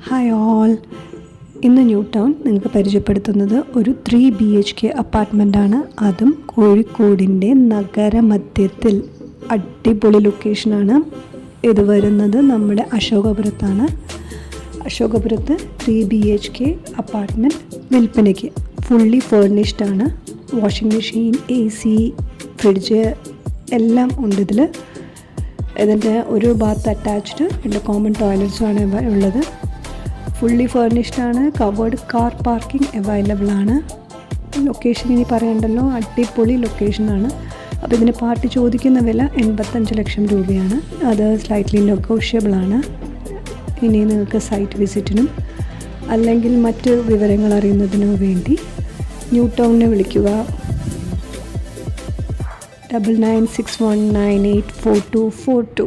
Hi all. ഇന്ന് new town നിങ്ങൾക്ക് പരിചയപ്പെടുത്തുന്നത് ഒരു 3 BHK അപ്പാർട്ട്മെൻറ്റാണ്. അതും കോഴിക്കോടിൻ്റെ നഗരമധ്യത്തിൽ. അടിപൊളി ലൊക്കേഷനാണ്. ഇത് വരുന്നത് നമ്മുടെ അശോകപുരത്താണ്. അശോകപുരത്ത് 3 BHK അപ്പാർട്ട്മെൻറ്റ് വിൽപ്പനയ്ക്ക്. ഫുള്ളി ഫേർണിഷ്ഡ് ആണ്. വാഷിംഗ് മെഷീൻ, AC, ഫ്രിഡ്ജ് എല്ലാം ഉണ്ട് ഇതിൽ. ഇതിൻ്റെ ഒരു ബാത്ത് അറ്റാച്ച്ഡ്, 2 കോമൺ ടോയ്ലറ്റ്സുമാണ് ഉള്ളത്. ഫുള്ളി ഫേർണിഷ്ഡ് ആണ്. കവേർഡ് കാർ പാർക്കിംഗ് അവൈലബിൾ ആണ്. ലൊക്കേഷൻ ഇനി പറയണ്ടല്ലോ, അടിപൊളി ലൊക്കേഷനാണ്. അപ്പോൾ ഇതിന് പാർട്ടി ചോദിക്കുന്ന വില 85 ലക്ഷം രൂപയാണ്. അത് സ്ലൈറ്റ്ലി നെഗോഷ്യബിൾ ആണ്. ഇനി നിങ്ങൾക്ക് സൈറ്റ് വിസിറ്റിനും അല്ലെങ്കിൽ മറ്റ് വിവരങ്ങൾ അറിയുന്നതിനോ വേണ്ടി ന്യൂ ടൗണിനെ വിളിക്കുക. 9961984242.